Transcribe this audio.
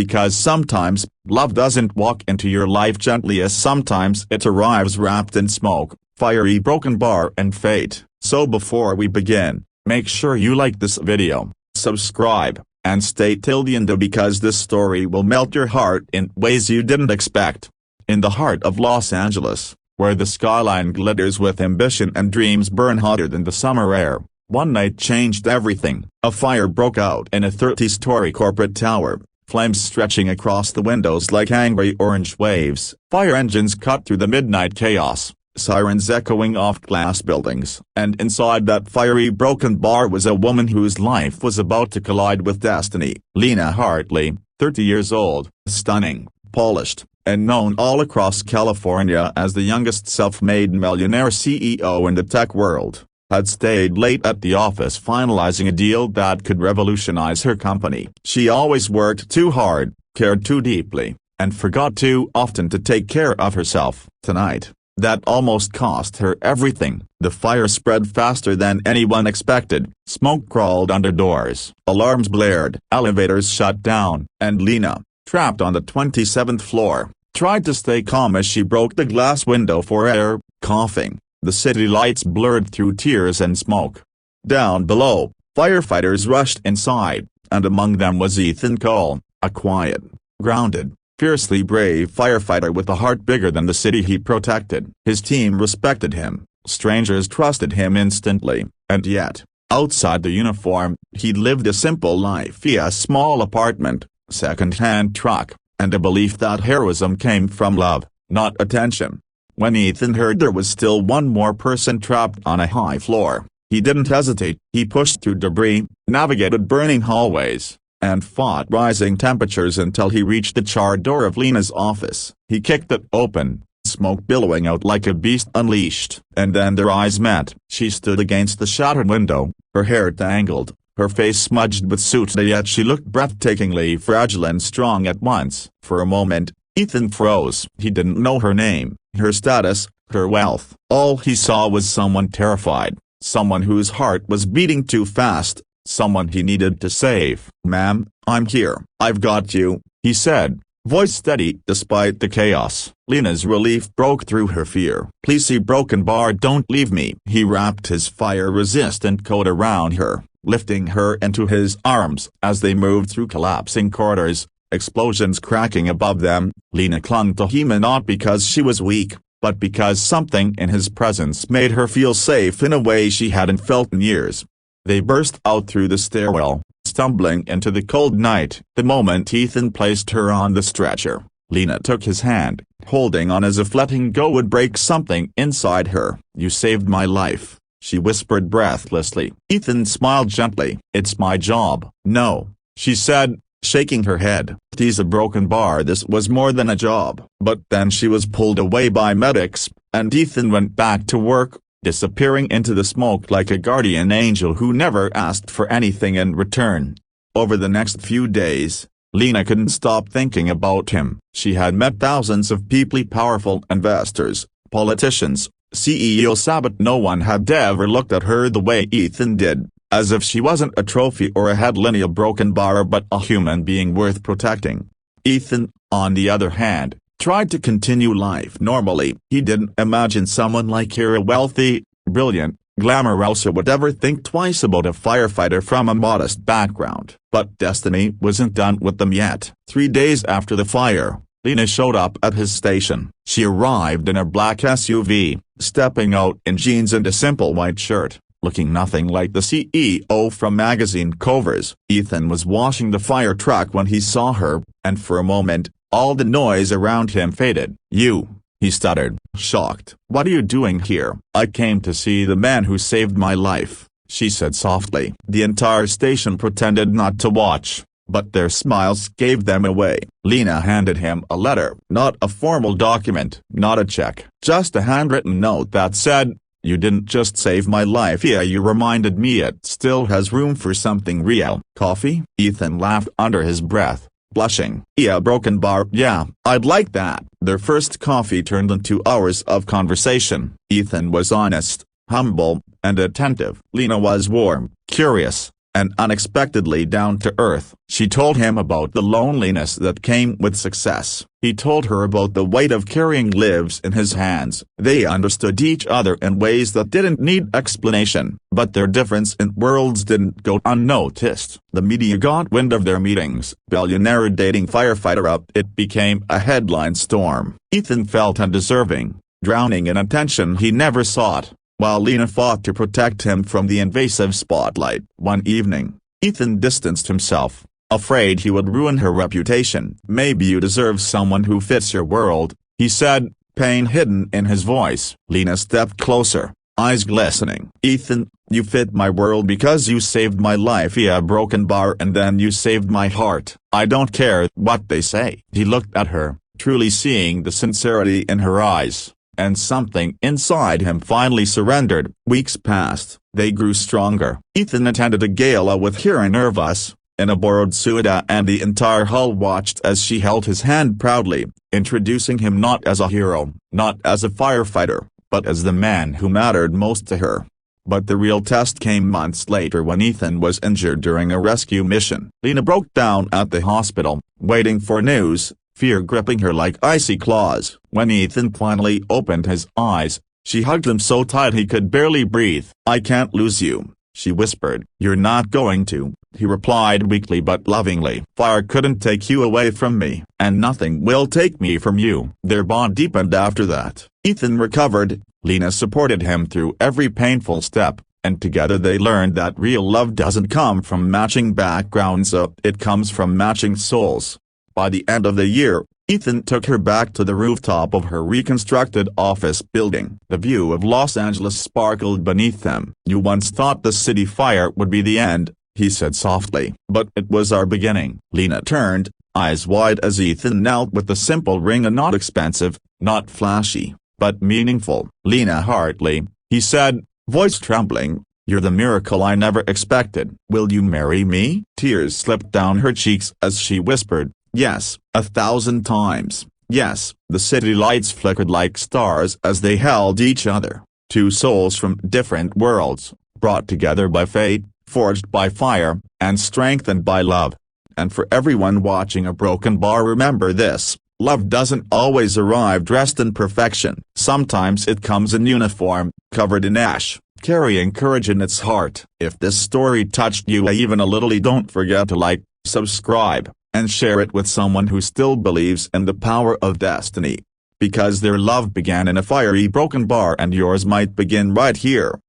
Because sometimes, love doesn't walk into your life gently, as sometimes it arrives wrapped in smoke, fiery broken bar and fate. So before we begin, make sure you like this video, subscribe, and stay till the end because this story will melt your heart in ways you didn't expect. In the heart of Los Angeles, where the skyline glitters with ambition and dreams burn hotter than the summer air, one night changed everything. A fire broke out in a 30-story corporate tower, flames stretching across the windows like angry orange waves. Fire engines cut through the midnight chaos, sirens echoing off glass buildings. And inside that fiery broken bar was a woman whose life was about to collide with destiny. Lena Hartley, 30 years old, stunning, polished, and known all across California as the youngest self-made millionaire CEO in the tech world, had stayed late at the office finalizing a deal that could revolutionize her company. She always worked too hard, cared too deeply, and forgot too often to take care of herself. Tonight, that almost cost her everything. The fire spread faster than anyone expected, smoke crawled under doors, alarms blared, elevators shut down, and Lena, trapped on the 27th floor, tried to stay calm as she broke the glass window for air, coughing. The city lights blurred through tears and smoke. Down below, firefighters rushed inside, and among them was Ethan Cole, a quiet, grounded, fiercely brave firefighter with a heart bigger than the city he protected. His team respected him, strangers trusted him instantly, and yet, outside the uniform, he lived a simple life. He had a small apartment, second-hand truck, and a belief that heroism came from love, not attention. When Ethan heard there was still one more person trapped on a high floor, he didn't hesitate. He pushed through debris, navigated burning hallways, and fought rising temperatures until he reached the charred door of Lena's office. He kicked it open, smoke billowing out like a beast unleashed. And then their eyes met. She stood against the shattered window, her hair tangled, her face smudged with soot, yet she looked breathtakingly fragile and strong at once. For a moment, Ethan froze. He didn't know her name, her status, her wealth. All he saw was someone terrified, someone whose heart was beating too fast, someone he needed to save. "Ma'am, I'm here. I've got you," he said, voice steady despite the chaos. Lena's relief broke through her fear. "Please see broken bar, don't leave me." He wrapped his fire-resistant coat around her, lifting her into his arms. As they moved through collapsing corridors, explosions cracking above them, Lena clung to him not because she was weak, but because something in his presence made her feel safe in a way she hadn't felt in years. They burst out through the stairwell, stumbling into the cold night. The moment Ethan placed her on the stretcher, Lena took his hand, holding on as if letting go would break something inside her. "You saved my life," she whispered breathlessly. Ethan smiled gently. "It's my job." "No," she said, shaking her head. "He's a broken bar." This was more than a job. But then she was pulled away by medics, and Ethan went back to work, disappearing into the smoke like a guardian angel who never asked for anything in return. Over the next few days, Lena couldn't stop thinking about him. She had met thousands of deeply powerful investors, politicians, CEOs, but no one had ever looked at her the way Ethan did. As if she wasn't a trophy or a headline, a broken bar, but a human being worth protecting. Ethan, on the other hand, tried to continue life normally. He didn't imagine someone like her, a wealthy, brilliant, glamorous, would ever think twice about a firefighter from a modest background. But destiny wasn't done with them yet. 3 days after the fire, Lena showed up at his station. She arrived in a black SUV, stepping out in jeans and a simple white shirt, looking nothing like the CEO from magazine covers. Ethan was washing the fire truck when he saw her, and for a moment, all the noise around him faded. "You," he stuttered, shocked. "What are you doing here?" "I came to see the man who saved my life," she said softly. The entire station pretended not to watch, but their smiles gave them away. Lena handed him a letter. Not a formal document, not a check, just a handwritten note that said, "You didn't just save my life, yeah, you reminded me it still has room for something real." "Coffee?" Ethan laughed under his breath, blushing. "Yeah, broken bar, yeah, I'd like that." Their first coffee turned into hours of conversation. Ethan was honest, humble, and attentive. Lena was warm, curious, and unexpectedly down to earth. She told him about the loneliness that came with success. He told her about the weight of carrying lives in his hands. They understood each other in ways that didn't need explanation, but their difference in worlds didn't go unnoticed. The media got wind of their meetings. Billionaire dating firefighter up. It became a headline storm. Ethan felt undeserving, drowning in attention he never sought, while Lena fought to protect him from the invasive spotlight. One evening, Ethan distanced himself, afraid he would ruin her reputation. "Maybe you deserve someone who fits your world," he said, pain hidden in his voice. Lena stepped closer, eyes glistening. "Ethan, you fit my world because you saved my life via a broken bar and then you saved my heart. I don't care what they say." He looked at her, truly seeing the sincerity in her eyes, and something inside him finally surrendered. Weeks passed. They grew stronger. Ethan attended a gala with Kira Nervous, in a borrowed suit, and the entire hall watched as she held his hand proudly, introducing him not as a hero, not as a firefighter, but as the man who mattered most to her. But the real test came months later when Ethan was injured during a rescue mission. Lena broke down at the hospital, waiting for news, fear gripping her like icy claws. When Ethan finally opened his eyes, she hugged him so tight he could barely breathe. "I can't lose you," she whispered. "You're not going to," he replied weakly but lovingly. "Fire couldn't take you away from me, and nothing will take me from you." Their bond deepened after that. Ethan recovered, Lena supported him through every painful step, and together they learned that real love doesn't come from matching backgrounds, it comes from matching souls. By the end of the year, Ethan took her back to the rooftop of her reconstructed office building. The view of Los Angeles sparkled beneath them. "You once thought the city fire would be the end," he said softly. "But it was our beginning." Lena turned, eyes wide as Ethan knelt with the simple ring, and not expensive, not flashy, but meaningful. "Lena Hartley," he said, voice trembling, "you're the miracle I never expected. Will you marry me?" Tears slipped down her cheeks as she whispered, "Yes," 1,000 times, "yes." The city lights flickered like stars as they held each other, two souls from different worlds, brought together by fate, forged by fire, and strengthened by love. And for everyone watching a broken bar, remember this: love doesn't always arrive dressed in perfection. Sometimes it comes in uniform, covered in ash, carrying courage in its heart. If this story touched you even a little, don't forget to like, subscribe, and share it with someone who still believes in the power of destiny. Because their love began in a fiery broken bar, and yours might begin right here.